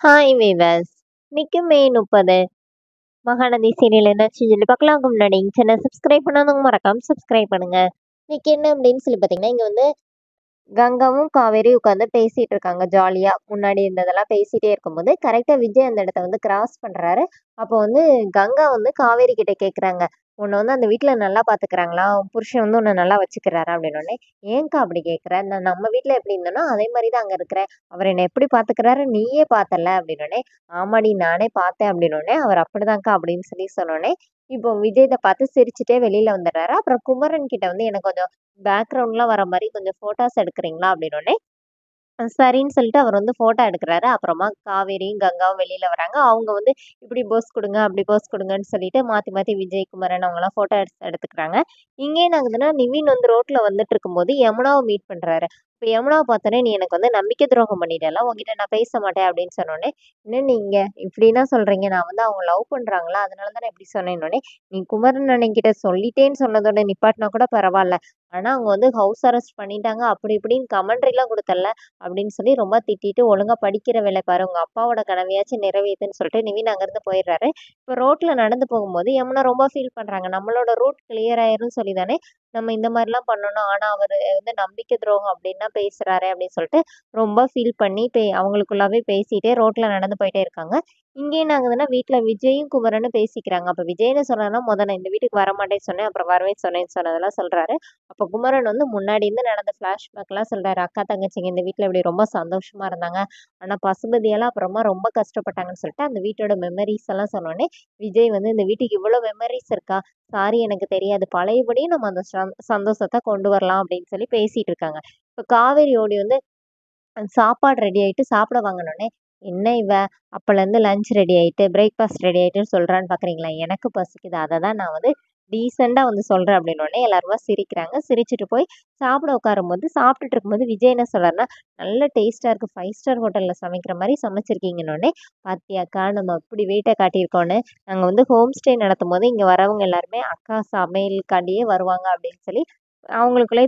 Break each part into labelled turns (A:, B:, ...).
A: Hi viewers. இன்னைக்கு மே 30 Mahanadi serial என்னாச்சு சொல்லி பார்க்கலாம்க்கு முன்னாடி சேனல் சப்ஸ்கிரைப் பண்ணாதவங்க மறக்காம சப்ஸ்கிரைப் பண்ணுங்க. இன்னைக்கு என்ன அப்படின்னு சொல்லி பார்த்தீங்கன்னா, இங்க வந்து கங்காவும் காவேரியும் உட்காந்து பேசிட்டு இருக்காங்க ஜாலியா. முன்னாடி இருந்ததெல்லாம் பேசிட்டே இருக்கும்போது கரெக்டா விஜய் அந்த இடத்த வந்து கிராஸ் பண்றாரு. அப்போ வந்து கங்கா வந்து காவேரி கிட்ட கேக்குறாங்க, உன்னை வந்து அந்த வீட்ல நல்லா பாத்துக்கிறாங்களா, உன் புருஷன் வந்து உன்னை நல்லா வச்சுக்கிறாரா அப்படின்னு உடனே, ஏன்க்கா அப்படி கேக்குற, நான் நம்ம வீட்ல எப்படி இருந்தேனோ அதே மாதிரி தான் அங்க இருக்கிறேன், அவர் என்னை எப்படி பாத்துக்கிறாரு நீயே பார்த்தல அப்படின்னு உடனே, ஆமாடி நானே பார்த்தேன் அப்படின்னு உடனே, அவர் அப்படிதான்க்கா அப்படின்னு சொல்லி சொன்னோடனே, இப்போ விஜய் இதை பார்த்து சிரிச்சுட்டே வெளியில வந்துடுறாரு. அப்புறம் குமரன் கிட்ட வந்து எனக்கு கொஞ்சம் பேக்ரவுண்ட்லாம் வர மாரி கொஞ்சம் ஃபோட்டோஸ் எடுக்குறீங்களா? அப்படின்னோனே, சரின்னு சொல்லிட்டு அவர் வந்து ஃபோட்டோ எடுக்குறாரு. அப்புறமா காவேரியும், கங்காவும் வெளியில வராங்க. அவங்க வந்து இப்படி போஸ் குடுங்க, அப்படி போஸ் குடுங்கன்னு சொல்லிட்டு மாத்தி மாத்தி விஜய், குமரன் அவங்கலாம் ஃபோட்டோ எடுத்துக்கிறாங்க. இங்கே என்ன ஆகுதுன்னா, நிவின் வந்து ரோட்ல வந்துட்டுருக்கும்போது யமுனாவ மீட் பண்றாரு. இப்ப யமுனாவ பார்த்தோனே, "நீ எனக்கு வந்து நம்பிக்கை துரோகம் பண்ணிட்டல்ல, உன்கிட்ட நான் பேச மாட்டேன்" அப்படின்னு சொன்னோனே, "என்ன நீங்க இப்படிலாம் சொல்றீங்க? நான் வந்து அவங்க லவ் பண்றாங்களா? அதனால தானே இப்படி சொன்னேன்னோனே, நீ குமரன் அண்ணன்கிட்ட சொல்லிட்டேன்னு சொன்னதோட நிப்பாட்டினா கூட பரவால்ல. ஆனா அவங்க வந்து ஹவுஸ் அரெஸ்ட் பண்ணிட்டாங்க, அப்படி இப்படின்னு கமெண்ட்ரிலாம் குடுத்தல்ல" அப்படின்னு சொல்லி ரொம்ப திட்டிட்டு, "ஒழுங்கா படிக்கிற வேலைய பாரு, உங்க அப்பாவோட கனவையாச்சும் நிறைவேத்துன்னு" சொல்லிட்டு நிவின் அங்கருந்து போயிடுறாரு. இப்ப ரோட்ல நடந்து போகும்போது யமுனா ரொம்ப ஃபீல் பண்றாங்க. நம்மளோட ரூட் கிளியர் ஆயிரும்னு சொல்லி தானே நம்ம இந்த மாரிலாம் பண்ணோம். ஆனா அவரு வந்து நம்பிக்கை துரோகம் அப்படின்லாம் பேசுறாரே அப்படின்னு சொல்லிட்டு ரொம்ப ஃபீல் பண்ணி அவங்களுக்குள்ளாவே பேசிட்டே ரோட்ல நடந்து போயிட்டே இருக்காங்க. இங்க என்ன ஆகுதுன்னா, வீட்ல விஜயும், குமரனும் பேசிக்கிறாங்க. அப்ப விஜய் என்ன சொல்றாருன்னா, நான் இந்த வீட்டுக்கு வரமாட்டேன்னு சொன்னேன். அப்புறம் வரவேன்னு சொன்னேன்னு சொன்னதெல்லாம் சொல்றாரு. அப்ப குமரன் வந்து முன்னாடி இருந்து நடந்த ஃப்ளாஷ்பேக்லாம் சொல்றாரு. அக்கா, தங்கச்சிங்க இந்த வீட்ல இப்படி ரொம்ப சந்தோஷமா இருந்தாங்க. ஆனா பசுபதியெல்லாம் அப்புறமா ரொம்ப கஷ்டப்பட்டாங்கன்னு சொல்லிட்டு, அந்த வீட்டோட மெமரீஸ் எல்லாம் சொன்னோனே, விஜய் வந்து இந்த வீட்டுக்கு இவ்வளோ மெமரீஸ் இருக்கா? சாரி எனக்கு தெரியாது. பழையபடியும் நம்ம அந்த சந்தோஷத்த கொண்டு வரலாம் அப்படின்னு சொல்லி பேசிட்டு இருக்காங்க. இப்ப காவேரி ஓடி வந்து சாப்பாடு ரெடி ஆயிட்டு சாப்பிட வாங்குனோனே, "என்ன இவ அப்பலேருந்து லஞ்ச் ரெடி ஆயிட்டு, பிரேக்ஃபாஸ்ட் ரெடி ஆயிட்டுன்னு சொல்றான்னு பார்க்குறீங்களா? எனக்கு பசிக்குது. அத தான் நான் வந்து டீசென்ட்டா வந்து சொல்றேன்" அப்படின்னோனே எல்லாருமே சிரிக்கிறாங்க. சிரிச்சுட்டு போய் சாப்பிட உட்காரும்போது, சாப்பிட்டுட்டு இருக்கும்போது விஜய் என்ன சொல்றாருன்னா, "நல்ல டேஸ்ட்டா இருக்கு. 5 ஸ்டார் ஹோட்டல்ல சமைக்கிற மாரி சமைச்சிருக்கீங்கன்னோனே, பாத்தியாக்கா நம்ம இப்படி வீட்ட காட்டியிருக்கோன்னு, நாங்க வந்து ஹோம் ஸ்டே நடத்தும்போது இங்க வரவங்க எல்லாருமே அக்கா சமையலுக்காண்டியே வருவாங்க" அப்படின்னு சொல்லி அவங்களுக்குள்ளே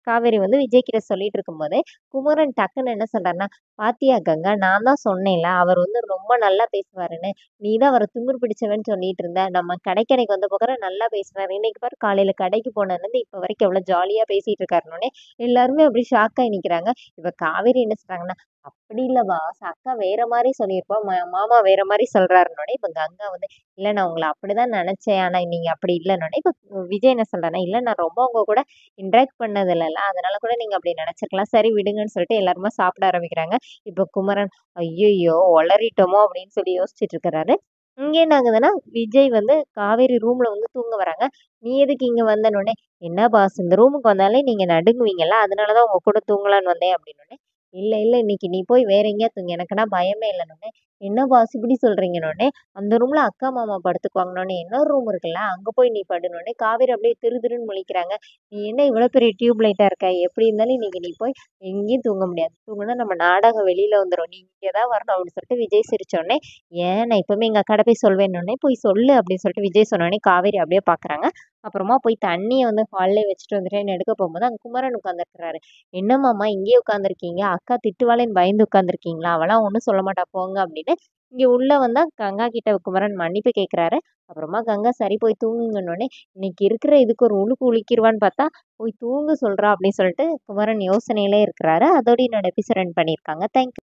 A: காவேரி வந்து விஜய் கிட்ட சொல்லிட்டு இருக்கும்போதே, குமரன் டக்குன்னு என்ன சொல்றாருன்னா, "பாத்தியா கங்கா, நான் தான் சொன்னேன்ல, அவர் வந்து ரொம்ப நல்லா பேசுவாருன்னு. நீ தான் அவர திமிரு பிடிச்சவன்னு சொல்லிட்டு இருந்த. நம்ம கடைக்கு வந்த போக நல்லா பேசுறாரு. இன்னைக்கு பாரு காலையில கடைக்கு போனதுலேருந்து இப்ப வரைக்கும் எவ்வளோ ஜாலியா பேசிட்டு இருக்காருன்னோனே" எல்லாருமே அப்படி ஷாக் ஆயி நிக்கிறாங்க. இப்ப காவேரி என்ன சொல்றாங்கன்னா, "அப்படி இல்ல பாஸ். அக்கா வேற மாரி சொல்லியிருப்பா. மாமா வேற மாரி சொல்றாருன்னோனே" இப்ப கங்கா வந்து, "இல்ல நான் உங்கள அப்படிதான் நெனச்சேன். ஆனா நீங்க அப்படி இல்லன்னோனே" இப்ப விஜய் என்ன சொல்றாருன்னா, "இல்ல நான் ரொம்ப உங்க கூட இன்டராக்ட் பண்ணது இல்லல்ல. அதனால கூட நீங்க அப்படி நெனச்சிருக்கலாம். சரி விடுங்கன்னு" சொல்லிட்டு எல்லாருமே சாப்பிட ஆரம்பிக்கிறாங்க. இப்ப குமரன், "ஐய்யய்யோ! ஒளறிட்டோமோ!" அப்படின்னு சொல்லி யோசிச்சுட்டு இருக்கிறாரு. இங்க என்ன ஆகுதுன்னா, விஜய் வந்து காவேரி ரூம்ல வந்து தூங்க வராங்க. "நீ எதுக்கு இங்க வந்தன்னோனே?" "என்ன பாஸ் இந்த ரூமுக்கு வந்தாலே நீங்க நடுங்குவீங்கல்ல. அதனால தான் உங்க கூட தூங்கலான்னு வந்தேன்" அப்படின்னோனே, "இல்ல, இல்ல இன்னைக்கு நீ போய் வேற எங்கேயாவது தூங்கு. எனக்குன்னா பயமே இல்லன்னோனே." "என்ன பாஸ் இப்படி சொல்றீங்கன்னோனே?" "அந்த ரூம்ல அக்கா, மாமா படுத்துக்குவாங்கன்னோனே, இன்னொரு ரூம் இருக்குல்ல, அங்க போய் நீ படுன்னோனே." காவேரி அப்படியே திருதிருன்னு முழிக்கிறாங்க. "நீ என்ன இவ்வளோ பெரிய டியூப் லைட்டா இருக்க? எப்படி இருந்தாலும் இன்னைக்கு நீ போய் எங்கேயும் தூங்க முடியாது. தூங்குனா நம்ம நாடகம் வெளியில வந்துரும். நீ இங்க தான் வரணும்" அப்படின்னு சொல்லிட்டு விஜய் சிரிச்சோனே, "ஏன் நான் இப்பவுமே எங்க அக்காட்ட போய் சொல்வேன்னோனே, போய் சொல்லு" அப்படின்னு சொல்லிட்டு விஜய் சொன்னோனே காவேரி அப்படியே பார்க்குறாங்க. அப்புறமா போய் தண்ணிய வந்து ஹால்லே வச்சுட்டு வந்துட்டேன்னு எடுக்க போகும்போது, அங்க குமரன் உட்காந்துருக்கிறாரு. "என்ன மாமா இங்கேயே உட்காந்துருக்கீங்க? அக்கா திட்டுவாளேன்னு பயந்து உட்காந்துருக்கீங்களா? அவலாம் ஒண்ணும் சொல்ல மாட்டா போங்க" அப்படின்னு. இங்க உள்ள வந்தா கங்கா கிட்ட குமரன் மன்னிப்பு கேட்கிறாரு. அப்புறமா கங்கா சரி போய் தூங்குங்கன்னோனே, இன்னைக்கு இருக்கிற இதுக்கு ஒரு உலுக்கு உலுக்கிருவான்னு பார்த்தா, போய் தூங்க சொல்றா அப்படின்னு சொல்லிட்டு குமரன் யோசனையிலே இருக்கிறாரு. அதோட என்னோட எபிசோட் எண்ட் பண்ணியிருக்காங்க. Thank you.